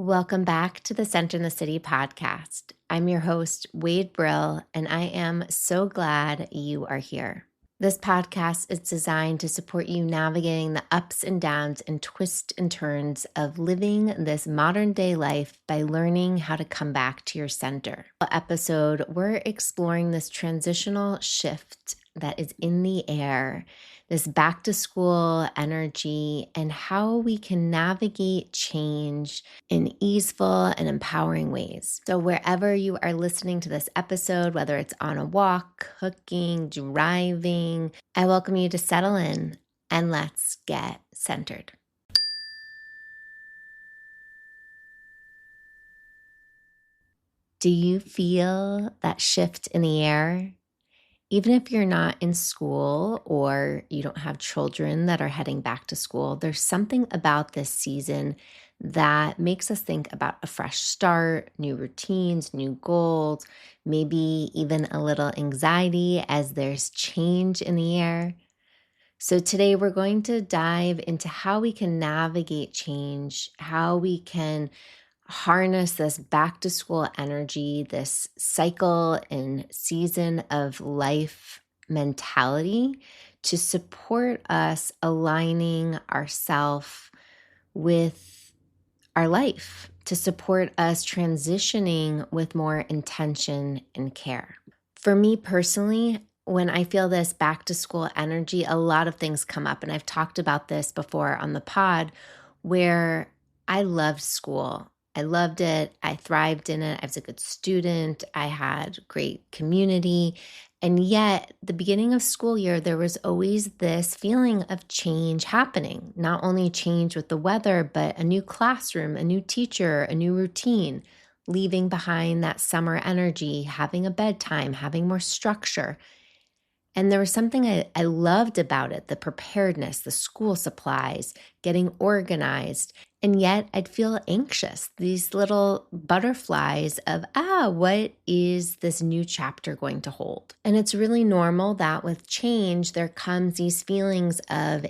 Welcome back to the Center in the City podcast. I'm your host, Wade Brill, and I am so glad you are here. This podcast is designed to support you navigating the ups and downs and twists and turns of living this modern day life by learning how to come back to your center. Episode, we're exploring this transitional shift that is in the air, this back to school energy, and how we can navigate change in easeful and empowering ways. So wherever you are listening to this episode, whether it's on a walk, cooking, driving, I welcome you to settle in and let's get centered. Do you feel that shift in the air? Even if you're not in school or you don't have children that are heading back to school, there's something about this season that makes us think about a fresh start, new routines, new goals, maybe even a little anxiety as there's change in the air. So today we're going to dive into how we can navigate change, how we can harness this back to school energy, this cycle and season of life mentality to support us aligning ourselves with our life, to support us transitioning with more intention and care. For me personally, when I feel this back to school energy, a lot of things come up. And I've talked about this before on the pod where I loved school. I loved it. I thrived in it. I was a good student. I had great community. And yet, the beginning of school year, there was always this feeling of change happening. Not only change with the weather, but a new classroom, a new teacher, a new routine, leaving behind that summer energy, having a bedtime, having more structure. And there was something I loved about it, the preparedness, the school supplies, getting organized. And yet I'd feel anxious, these little butterflies of, what is this new chapter going to hold? And it's really normal that with change, there comes these feelings of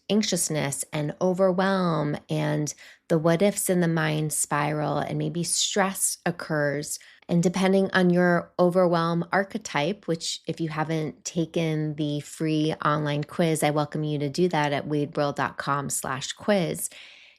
anxiousness and overwhelm, and the what ifs in the mind spiral, and maybe stress occurs. And depending on your Overwhelm Archetype, which if you haven't taken the free online quiz, I welcome you to do that at wadebrill.com/quiz.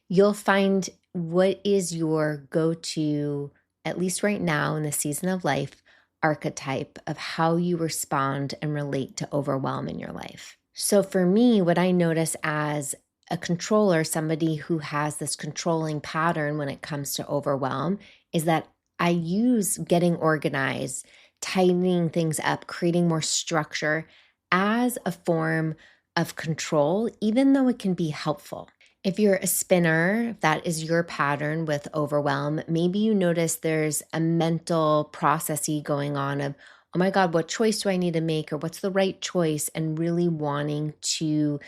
You'll find what is your go-to, at least right now in the season of life, archetype of how you respond and relate to overwhelm in your life. So for me, what I notice as a controller, somebody who has this controlling pattern when it comes to overwhelm, is that I use getting organized, tightening things up, creating more structure as a form of control, even though it can be helpful. If you're a spinner, if that is your pattern with overwhelm, maybe you notice there's a mental processy going on of, oh my God, what choice do I need to make? Or what's the right choice? And really wanting to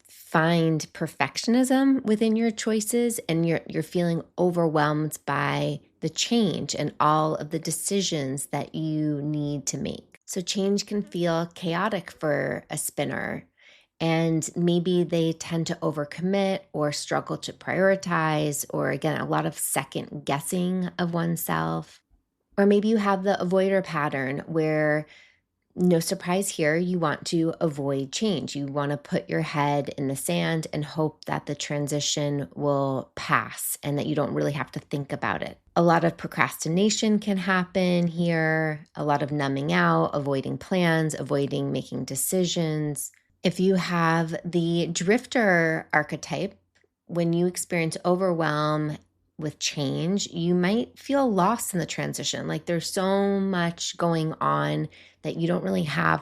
find perfectionism within your choices, and you're feeling overwhelmed by the change and all of the decisions that you need to make. So change can feel chaotic for a spinner, and maybe they tend to overcommit or struggle to prioritize, or again, a lot of second guessing of oneself. Or maybe you have the avoider pattern where, no surprise here, you want to avoid change. You want to put your head in the sand and hope that the transition will pass and that you don't really have to think about it. A lot of procrastination can happen here, a lot of numbing out, avoiding plans, avoiding making decisions. If you have the drifter archetype, when you experience overwhelm with change, you might feel lost in the transition. Like there's so much going on that you don't really have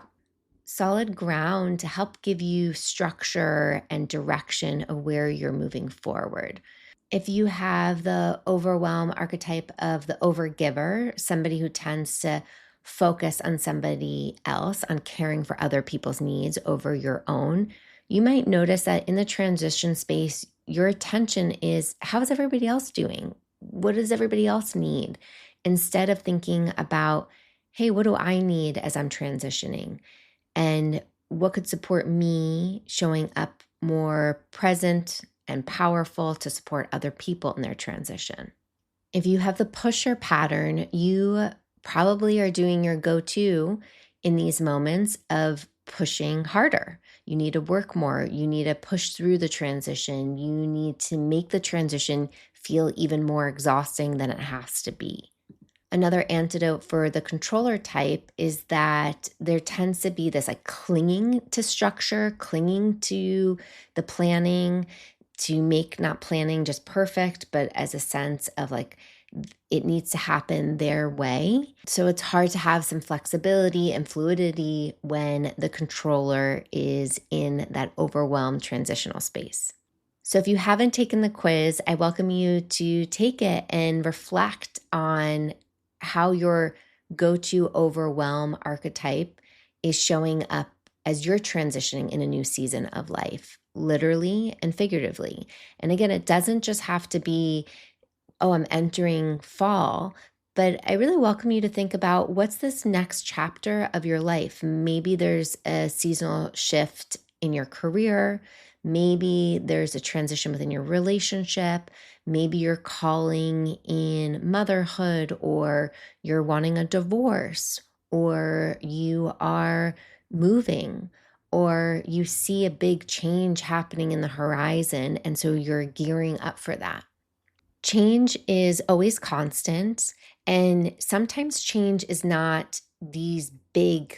solid ground to help give you structure and direction of where you're moving forward. If you have the overwhelm archetype of the overgiver, somebody who tends to focus on somebody else, on caring for other people's needs over your own, you might notice that in the transition space, your attention is, how is everybody else doing? What does everybody else need? Instead of thinking about, hey, what do I need as I'm transitioning? And what could support me showing up more present and powerful to support other people in their transition. If you have the pusher pattern, you probably are doing your go-to in these moments of pushing harder. You need to work more. You need to push through the transition. You need to make the transition feel even more exhausting than it has to be. Another antidote for the controller type is that there tends to be this like clinging to structure, clinging to the planning to make not planning just perfect, but as a sense of like it needs to happen their way. So it's hard to have some flexibility and fluidity when the controller is in that overwhelmed transitional space. So if you haven't taken the quiz, I welcome you to take it and reflect on how your go-to overwhelm archetype is showing up as you're transitioning in a new season of life, literally and figuratively. And again, it doesn't just have to be, oh, I'm entering fall, but I really welcome you to think about what's this next chapter of your life. Maybe there's a seasonal shift in your career. Maybe there's a transition within your relationship. Maybe you're calling in motherhood, or you're wanting a divorce, or you are moving, or you see a big change happening in the horizon. And so you're gearing up for that. Change is always constant, and sometimes change is not these big,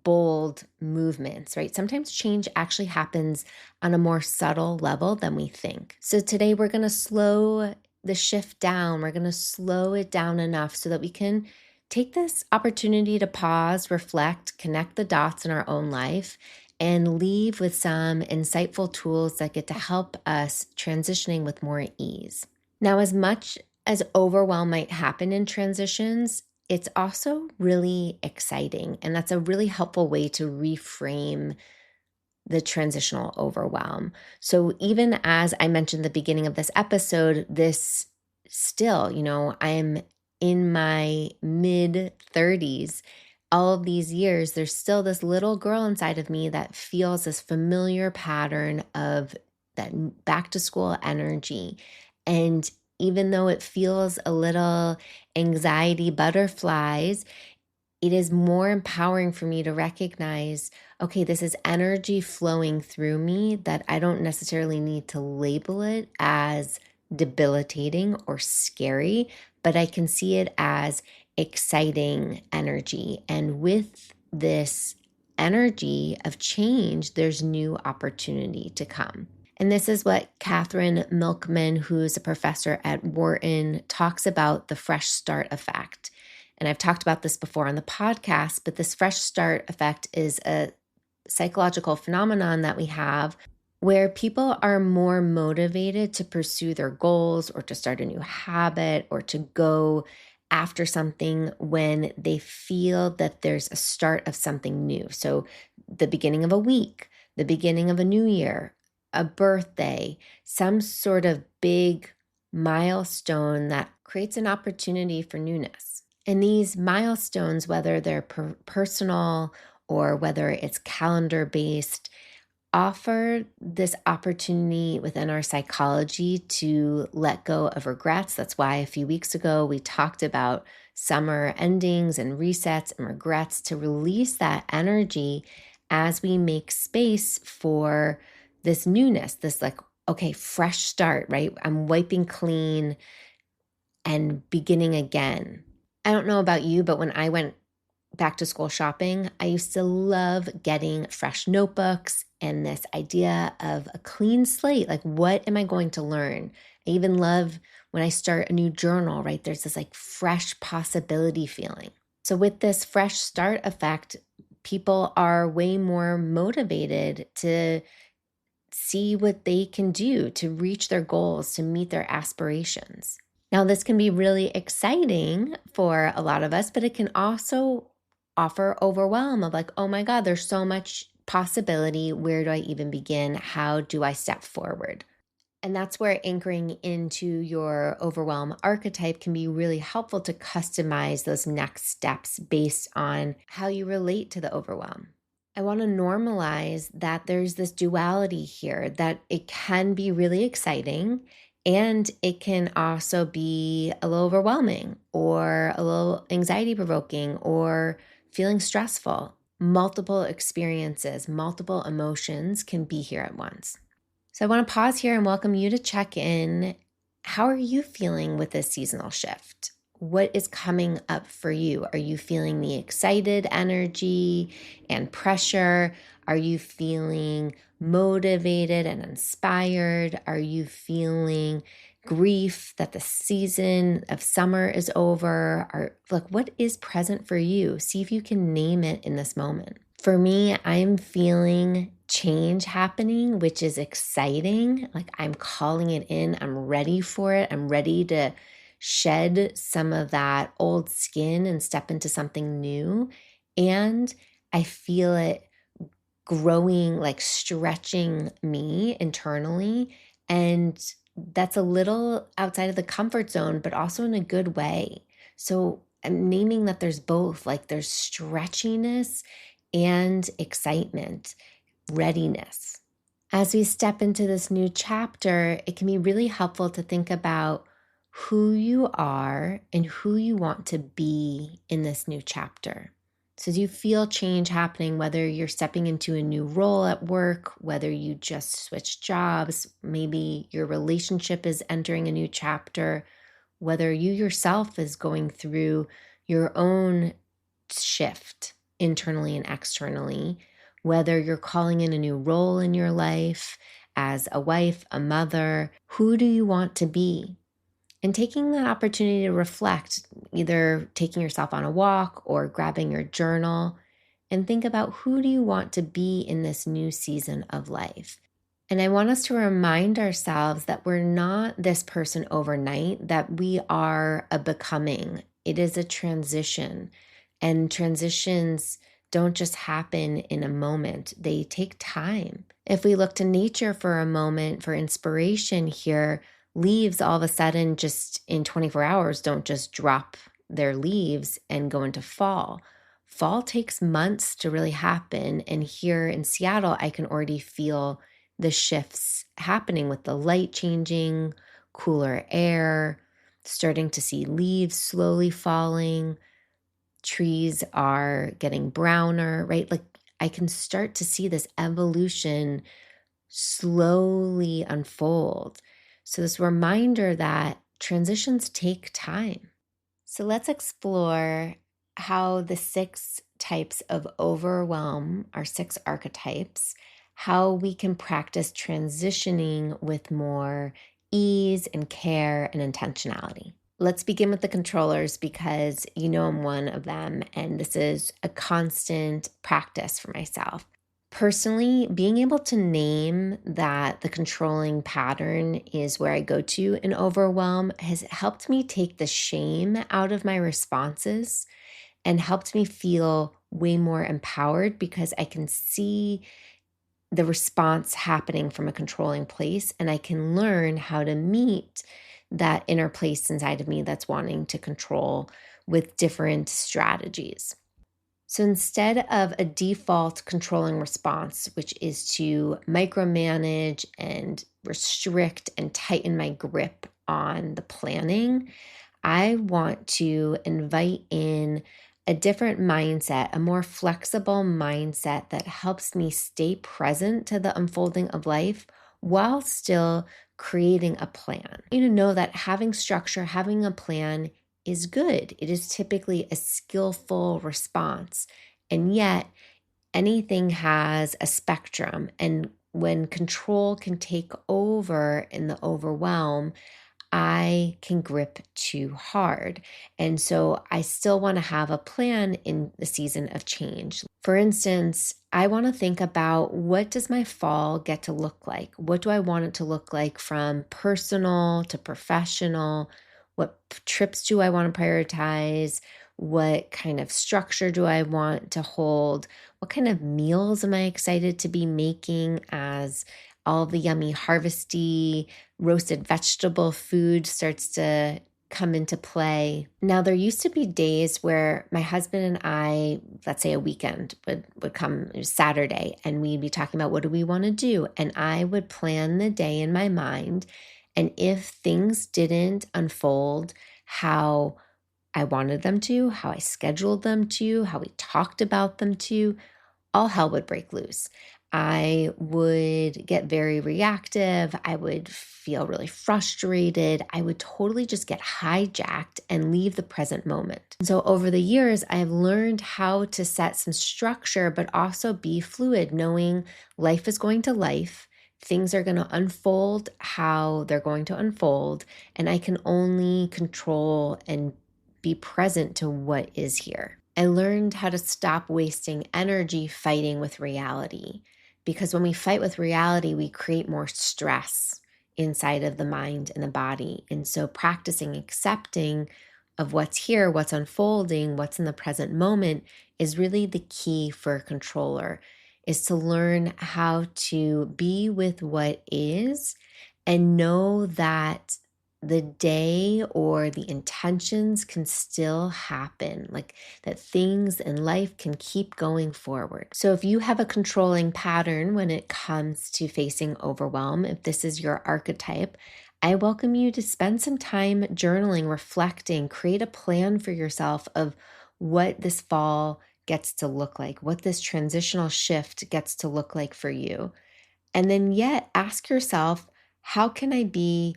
bold movements, right? Sometimes change actually happens on a more subtle level than we think. So today we're going to slow the shift down. We're going to slow it down enough so that we can take this opportunity to pause, reflect, connect the dots in our own life, and leave with some insightful tools that get to help us transitioning with more ease. Now, as much as overwhelm might happen in transitions, it's also really exciting. And that's a really helpful way to reframe the transitional overwhelm. So even as I mentioned at the beginning of this episode, this still, I'm in my mid 30s. All of these years, there's still this little girl inside of me that feels this familiar pattern of that back to school energy. And even though it feels a little anxiety butterflies, it is more empowering for me to recognize, okay, this is energy flowing through me that I don't necessarily need to label it as debilitating or scary, but I can see it as exciting energy. And with this energy of change, there's new opportunity to come. And this is what Catherine Milkman, who's a professor at Wharton, talks about the fresh start effect. And I've talked about this before on the podcast, but this fresh start effect is a psychological phenomenon that we have where people are more motivated to pursue their goals or to start a new habit or to go after something when they feel that there's a start of something new. So the beginning of a week, the beginning of a new year, a birthday, some sort of big milestone that creates an opportunity for newness. And these milestones, whether they're personal or whether it's calendar-based, offer this opportunity within our psychology to let go of regrets. That's why a few weeks ago we talked about summer endings and resets and regrets, to release that energy as we make space for this newness, this like, okay, fresh start, right? I'm wiping clean and beginning again. I don't know about you, but when I went back to school shopping, I used to love getting fresh notebooks and this idea of a clean slate. Like, what am I going to learn? I even love when I start a new journal, right? There's this like fresh possibility feeling. So with this fresh start effect, people are way more motivated to see what they can do to reach their goals, to meet their aspirations. Now, this can be really exciting for a lot of us, but it can also offer overwhelm of like, oh my God, there's so much possibility. Where do I even begin? How do I step forward? And that's where anchoring into your overwhelm archetype can be really helpful to customize those next steps based on how you relate to the overwhelm. I want to normalize that there's this duality here, that it can be really exciting and it can also be a little overwhelming or a little anxiety provoking or feeling stressful. Multiple experiences, multiple emotions can be here at once. So I want to pause here and welcome you to check in. How are you feeling with this seasonal shift? What is coming up for you? Are you feeling the excited energy and pressure? Are you feeling motivated and inspired? Are you feeling grief that the season of summer is over? What is present for you? See if you can name it in this moment. For me, I'm feeling change happening, which is exciting. Like I'm calling it in. I'm ready for it. I'm ready to shed some of that old skin and step into something new. And I feel it growing, like stretching me internally. And that's a little outside of the comfort zone, but also in a good way. So I'm naming that there's both, like there's stretchiness and excitement, readiness. As we step into this new chapter, it can be really helpful to think about who you are and who you want to be in this new chapter. So as you feel change happening, whether you're stepping into a new role at work, whether you just switched jobs, maybe your relationship is entering a new chapter, whether you yourself is going through your own shift internally and externally, whether you're calling in a new role in your life as a wife, a mother, who do you want to be? And taking that opportunity to reflect, either taking yourself on a walk or grabbing your journal, and think about who do you want to be in this new season of life. And I want us to remind ourselves that we're not this person overnight, that we are a becoming. It is a transition. And transitions don't just happen in a moment, they take time. If we look to nature for a moment for inspiration here, leaves all of a sudden just in 24 hours don't just drop their leaves and go into fall. Fall takes months to really happen. And here in Seattle, I can already feel the shifts happening with the light changing, cooler air, starting to see leaves slowly falling. Trees are getting browner, right? Like I can start to see this evolution slowly unfold. So, this reminder that transitions take time. So, let's explore how the 6 types of overwhelm, our 6 archetypes, how we can practice transitioning with more ease and care and intentionality. Let's begin with the controllers because you know I'm one of them, and this is a constant practice for myself. Personally, being able to name that the controlling pattern is where I go to in overwhelm has helped me take the shame out of my responses and helped me feel way more empowered because I can see the response happening from a controlling place and I can learn how to meet that inner place inside of me that's wanting to control with different strategies. So instead of a default controlling response, which is to micromanage and restrict and tighten my grip on the planning, I want to invite in a different mindset, a more flexible mindset that helps me stay present to the unfolding of life while still creating a plan. You know that having structure, having a plan is good. It is typically a skillful response. And yet, anything has a spectrum. And when control can take over in the overwhelm, I can grip too hard. And so I still want to have a plan in the season of change. For instance, I want to think about what does my fall get to look like? What do I want it to look like from personal to professional? What trips do I want to prioritize? What kind of structure do I want to hold? What kind of meals am I excited to be making as all the yummy harvesty roasted vegetable food starts to come into play. Now, there used to be days where my husband and I, let's say a weekend would come, it was Saturday, and we'd be talking about what do we want to do? And I would plan the day in my mind. And if things didn't unfold how I wanted them to, how I scheduled them to, how we talked about them to, all hell would break loose. I would get very reactive. I would feel really frustrated. I would totally just get hijacked and leave the present moment. So over the years, I've learned how to set some structure, but also be fluid, knowing life is going to life. Things are going to unfold how they're going to unfold, and I can only control and be present to what is here. I learned how to stop wasting energy fighting with reality, because when we fight with reality, we create more stress inside of the mind and the body. And so practicing accepting of what's here, what's unfolding, what's in the present moment is really the key for a controller, is to learn how to be with what is and know that the day or the intentions can still happen, like that things in life can keep going forward. So if you have a controlling pattern when it comes to facing overwhelm, if this is your archetype, I welcome you to spend some time journaling, reflecting, create a plan for yourself of what this fall gets to look like, what this transitional shift gets to look like for you. And then yet ask yourself, how can I be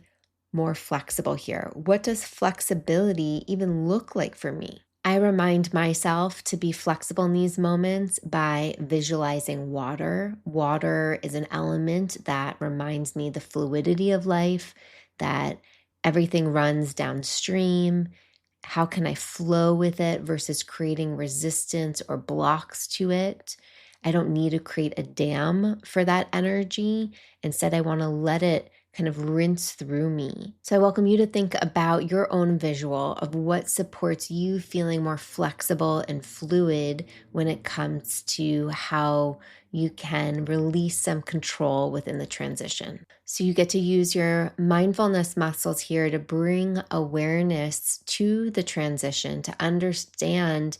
more flexible here? What does flexibility even look like for me? I remind myself to be flexible in these moments by visualizing water. Water is an element that reminds me the fluidity of life, that everything runs downstream. How can I flow with it versus creating resistance or blocks to it? I don't need to create a dam for that energy. Instead, I want to let it kind of rinse through me. So I welcome you to think about your own visual of what supports you feeling more flexible and fluid when it comes to how you can release some control within the transition. So you get to use your mindfulness muscles here to bring awareness to the transition, to understand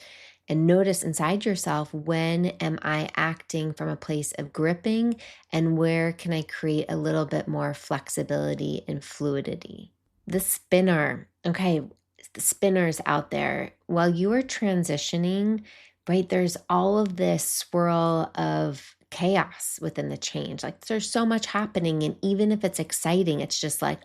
and notice inside yourself, when am I acting from a place of gripping, and where can I create a little bit more flexibility and fluidity? The spinner. Okay, the spinners out there, while you are transitioning, right, there's all of this swirl of chaos within the change. Like there's so much happening. And even if it's exciting, it's just like,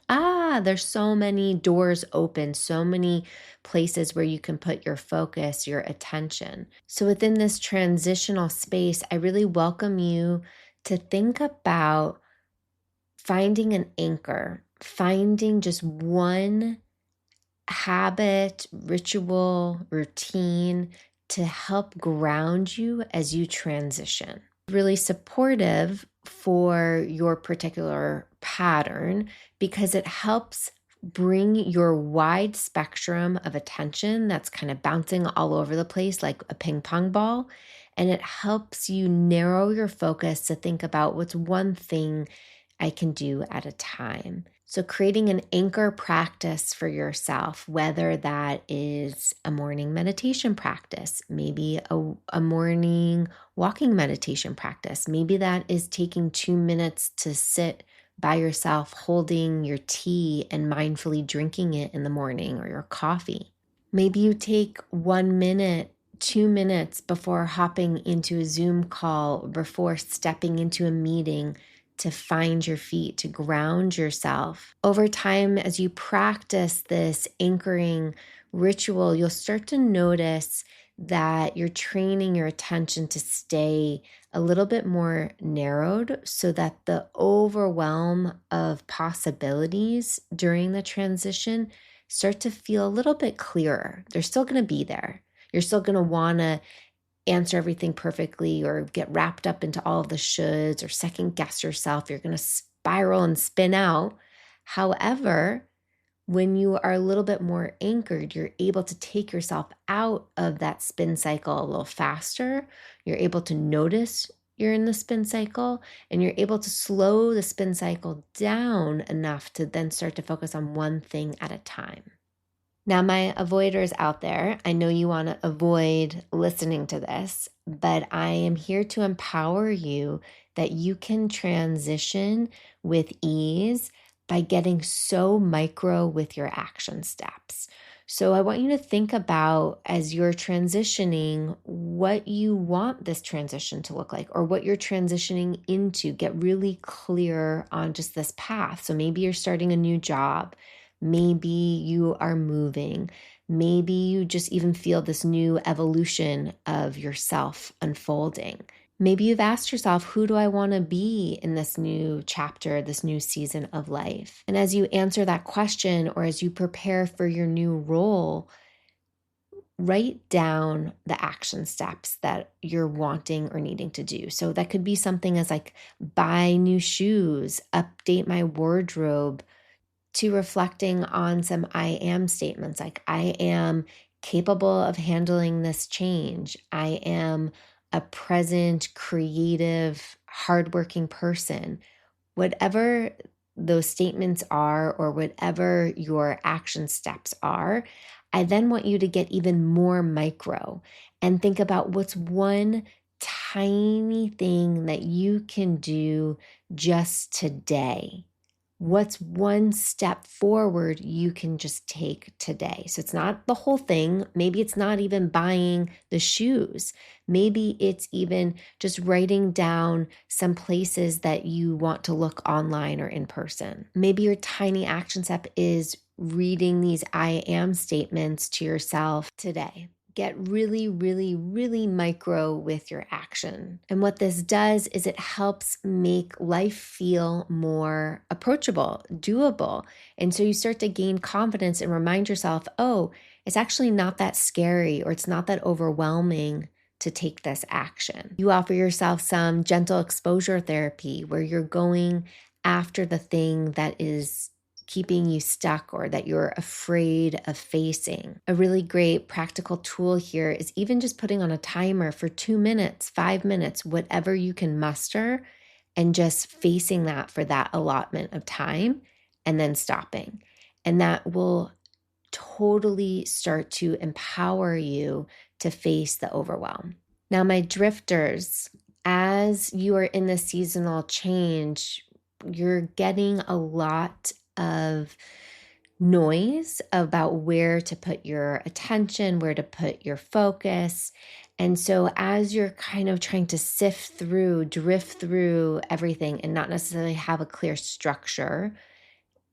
there's so many doors open, so many places where you can put your focus, your attention. So within this transitional space, I really welcome you to think about finding an anchor, finding just one habit, ritual, routine to help ground you as you transition. Really supportive for your particular pattern because it helps bring your wide spectrum of attention that's kind of bouncing all over the place like a ping pong ball. And it helps you narrow your focus to think about what's one thing I can do at a time. So creating an anchor practice for yourself, whether that is a morning meditation practice, maybe a morning walking meditation practice, maybe that is taking 2 minutes to sit by yourself holding your tea and mindfully drinking it in the morning, or your coffee. Maybe you take 1 minute, 2 minutes before hopping into a Zoom call, before stepping into a meeting, to find your feet, to ground yourself. Over time, as you practice this anchoring ritual, you'll start to notice that you're training your attention to stay a little bit more narrowed so that the overwhelm of possibilities during the transition start to feel a little bit clearer. They're still going to be there. You're still going to want to answer everything perfectly or get wrapped up into all of the shoulds or second guess yourself. You're going to spiral and spin out. However, when you are a little bit more anchored, you're able to take yourself out of that spin cycle a little faster. You're able to notice you're in the spin cycle, and you're able to slow the spin cycle down enough to then start to focus on one thing at a time. Now, my avoiders out there, I know you want to avoid listening to this, but I am here to empower you that you can transition with ease by getting so micro with your action steps. So, I want you to think about as you're transitioning what you want this transition to look like or what you're transitioning into. Get really clear on just this path. So, maybe you're starting a new job. Maybe you are moving. Maybe you just even feel this new evolution of yourself unfolding. Maybe you've asked yourself, who do I want to be in this new chapter, this new season of life? And as you answer that question, or as you prepare for your new role, write down the action steps that you're wanting or needing to do. So that could be something as like buy new shoes, update my wardrobe, to reflecting on some I am statements like I am capable of handling this change. I am a present, creative, hardworking person. Whatever those statements are, or whatever your action steps are, I then want you to get even more micro and think about what's one tiny thing that you can do just today. What's one step forward you can just take today? So it's not the whole thing. Maybe it's not even buying the shoes. Maybe it's even just writing down some places that you want to look online or in person. Maybe your tiny action step is reading these I am statements to yourself today. Get really, really, really micro with your action. And what this does is it helps make life feel more approachable, doable. And so you start to gain confidence and remind yourself, oh, it's actually not that scary or it's not that overwhelming to take this action. You offer yourself some gentle exposure therapy where you're going after the thing that is keeping you stuck or that you're afraid of facing. A really great practical tool here is even just putting on a timer for 2 minutes, 5 minutes, whatever you can muster, and just facing that for that allotment of time and then stopping. And that will totally start to empower you to face the overwhelm. Now, my drifters, as you are in the seasonal change, you're getting a lot of noise about where to put your attention, where to put your focus. And so as you're kind of trying to sift through, drift through everything and not necessarily have a clear structure,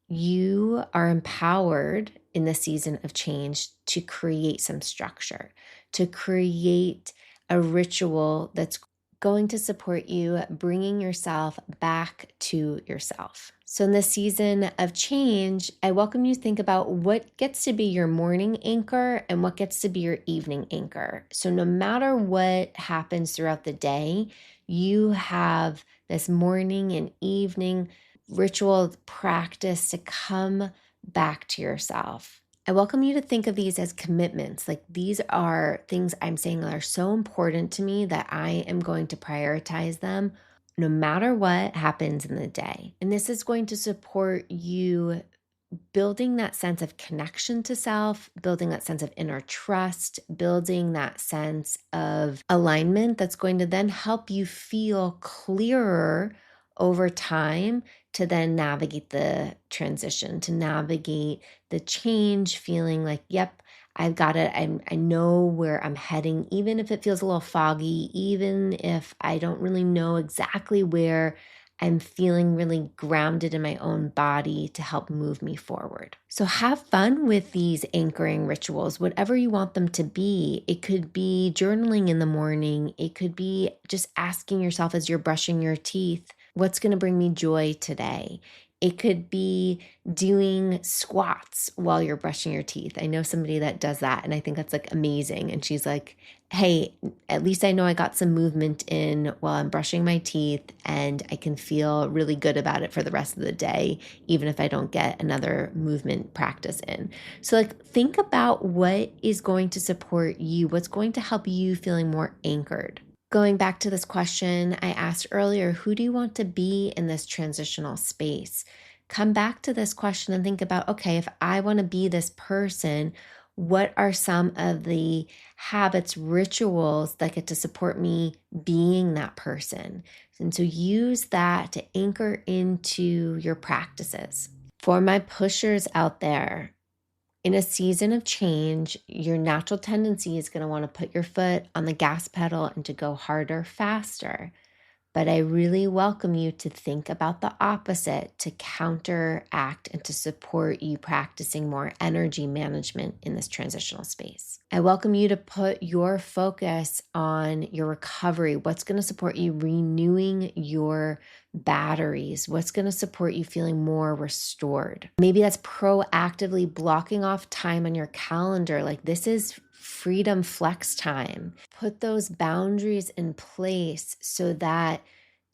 you are empowered in the season of change to create some structure, to create a ritual that's going to support you bringing yourself back to yourself. So in the season of change, I welcome you to think about what gets to be your morning anchor and what gets to be your evening anchor. So no matter what happens throughout the day, you have this morning and evening ritual practice to come back to yourself. I welcome you to think of these as commitments. Like these are things I'm saying that are so important to me that I am going to prioritize them no matter what happens in the day. And this is going to support you building that sense of connection to self, building that sense of inner trust, building that sense of alignment that's going to then help you feel clearer over time to then navigate the transition, to navigate the change, feeling like, yep, I've got it. I know where I'm heading, even if it feels a little foggy, even if I don't really know exactly where. I'm feeling really grounded in my own body to help move me forward. So have fun with these anchoring rituals, whatever you want them to be. It could be journaling in the morning. It could be just asking yourself as you're brushing your teeth, what's going to bring me joy today? It could be doing squats while you're brushing your teeth. I know somebody that does that, and I think that's like amazing. And she's like, hey, at least I know I got some movement in while I'm brushing my teeth, and I can feel really good about it for the rest of the day, even if I don't get another movement practice in. So like think about what is going to support you, what's going to help you feeling more anchored. Going back to this question I asked earlier, who do you want to be in this transitional space? come back to this question and think about, okay, if I want to be this person, what are some of the habits, rituals that get to support me being that person? And so use that to anchor into your practices. For my pushers out there, in a season of change, your natural tendency is going to want to put your foot on the gas pedal and to go harder, faster. But I really welcome you to think about the opposite, to counteract and to support you practicing more energy management in this transitional space. I welcome you to put your focus on your recovery, what's going to support you renewing your batteries, what's going to support you feeling more restored. Maybe that's proactively blocking off time on your calendar, like this is freedom flex time. Put those boundaries in place so that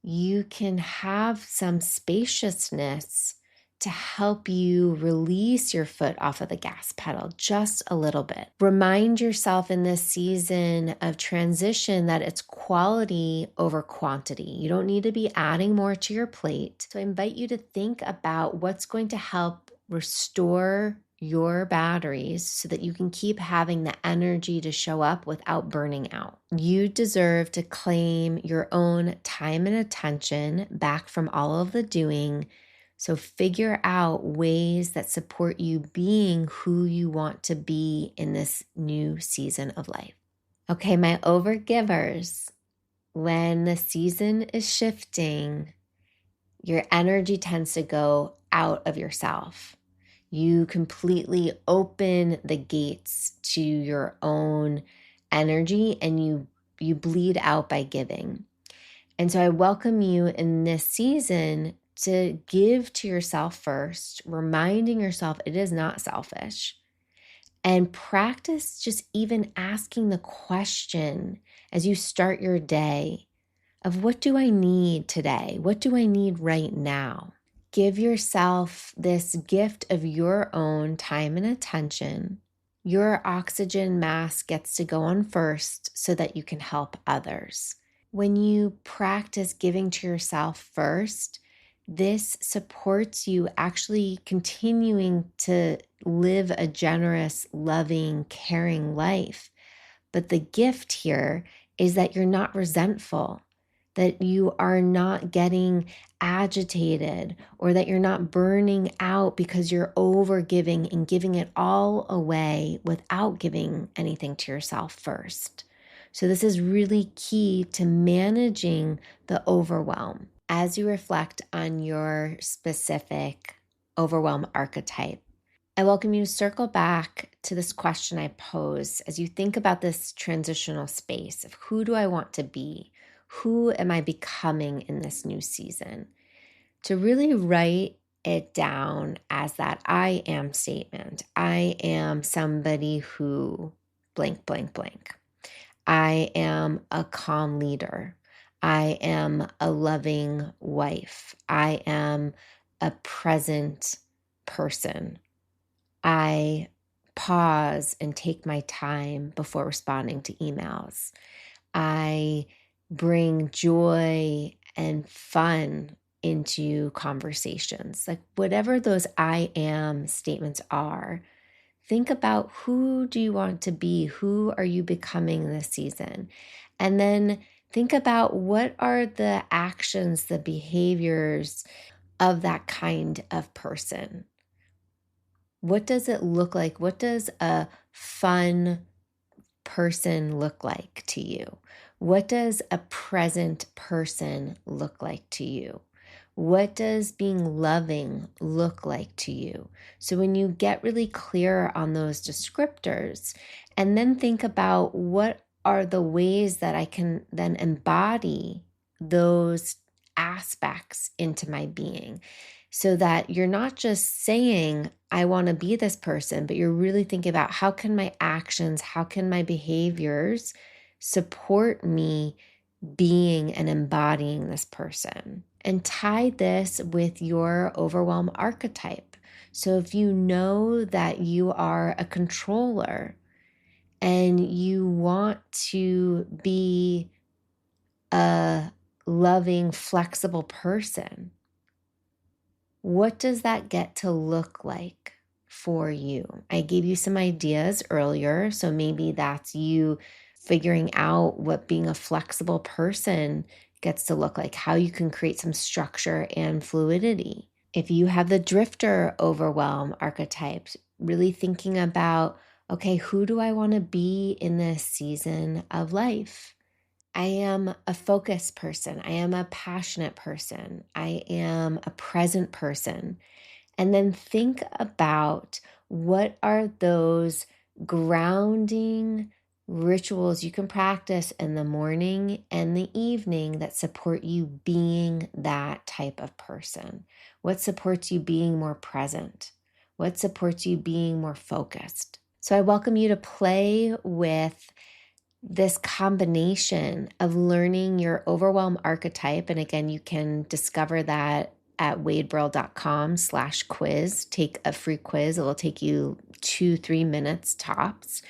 you can have some spaciousness to help you release your foot off of the gas pedal just a little bit. Remind yourself in this season of transition that it's quality over quantity. You don't need to be adding more to your plate. So I invite you to think about what's going to help restore your batteries so that you can keep having the energy to show up without burning out. You deserve to claim your own time and attention back from all of the doing. So figure out ways that support you being who you want to be in this new season of life. Okay, my overgivers, when the season is shifting, your energy tends to go out of yourself. You completely open the gates to your own energy and you bleed out by giving. And so I welcome you in this season to give to yourself first, reminding yourself it is not selfish. And practice just even asking the question as you start your day of what do I need today? What do I need right now? Give yourself this gift of your own time and attention. Your oxygen mask gets to go on first so that you can help others. When you practice giving to yourself first, this supports you actually continuing to live a generous, loving, caring life. But the gift here is that you're not resentful, that you are not getting agitated, or that you're not burning out because you're over giving and giving it all away without giving anything to yourself first. So this is really key to managing the overwhelm. As you reflect on your specific overwhelm archetype, I welcome you to circle back to this question I pose as you think about this transitional space of who do I want to be? Who am I becoming in this new season? To really write it down as that I am statement. I am somebody who blank, blank, blank. I am a calm leader. I am a loving wife. I am a present person. I pause and take my time before responding to emails. I bring joy and fun into conversations. Like whatever those I am statements are, think about who do you want to be? Who are you becoming this season? And then think about what are the actions, the behaviors of that kind of person. What does it look like? What does a fun person look like to you? What does a present person look like to you? What does being loving look like to you? So when you get really clear on those descriptors, and then think about what are the ways that I can then embody those aspects into my being, so that you're not just saying, I want to be this person, but you're really thinking about how can my actions, how can my behaviors support me being and embodying this person? And tie this with your overwhelm archetype. So if you know that you are a controller and you want to be a loving, flexible person, What does that get to look like for you? I gave you some ideas earlier, so maybe that's you figuring out what being a flexible person gets to look like, how you can create some structure and fluidity. If you have the drifter overwhelm archetypes, really thinking about, okay, who do I want to be in this season of life? I am a focused person. I am a passionate person. I am a present person. And then think about what are those grounding rituals you can practice in the morning and the evening that support you being that type of person. What supports you being more present? What supports you being more focused? So I welcome you to play with this combination of learning your overwhelm archetype. And again, you can discover that at wadeburrell.com/quiz. Take a free quiz. It will take you 2-3 minutes tops.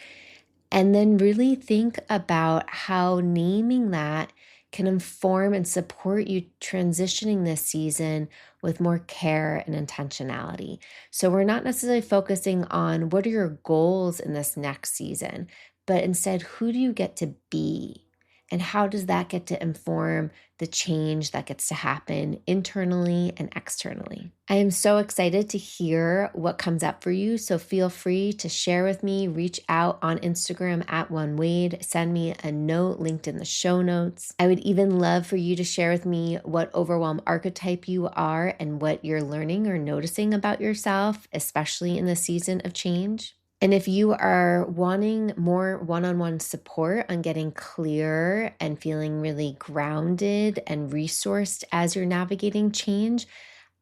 And then really think about how naming that can inform and support you transitioning this season with more care and intentionality. So we're not necessarily focusing on what are your goals in this next season, but instead, who do you get to be? And how does that get to inform the change that gets to happen internally and externally? I am so excited to hear what comes up for you. So feel free to share with me, reach out on Instagram at OneWade, send me a note linked in the show notes. I would even love for you to share with me what overwhelm archetype you are and what you're learning or noticing about yourself, especially in the season of change. And if you are wanting more one-on-one support on getting clear and feeling really grounded and resourced as you're navigating change,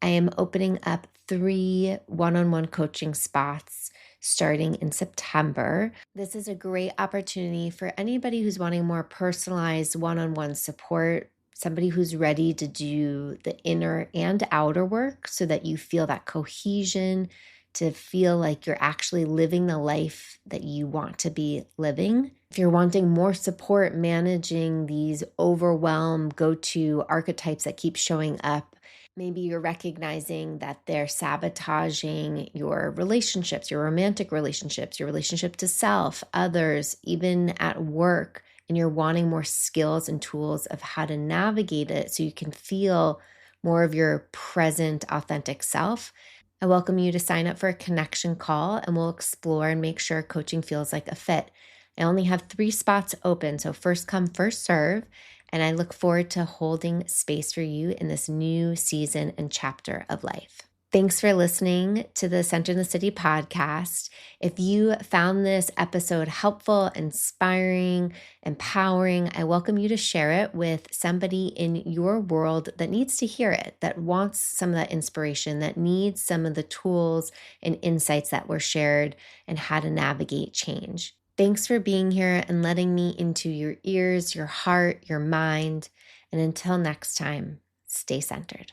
I am opening up 3 one-on-one coaching spots starting in September. This is a great opportunity for anybody who's wanting more personalized one-on-one support, somebody who's ready to do the inner and outer work so that you feel that cohesion, to feel like you're actually living the life that you want to be living. If you're wanting more support managing these overwhelm go-to archetypes that keep showing up, maybe you're recognizing that they're sabotaging your relationships, your romantic relationships, your relationship to self, others, even at work, and you're wanting more skills and tools of how to navigate it so you can feel more of your present, authentic self. I welcome you to sign up for a connection call and we'll explore and make sure coaching feels like a fit. I only have 3 spots open, so first come, first serve. And I look forward to holding space for you in this new season and chapter of life. Thanks for listening to the Center in the City podcast. If you found this episode helpful, inspiring, empowering, I welcome you to share it with somebody in your world that needs to hear it, that wants some of that inspiration, that needs some of the tools and insights that were shared and how to navigate change. Thanks for being here and letting me into your ears, your heart, your mind. And until next time, stay centered.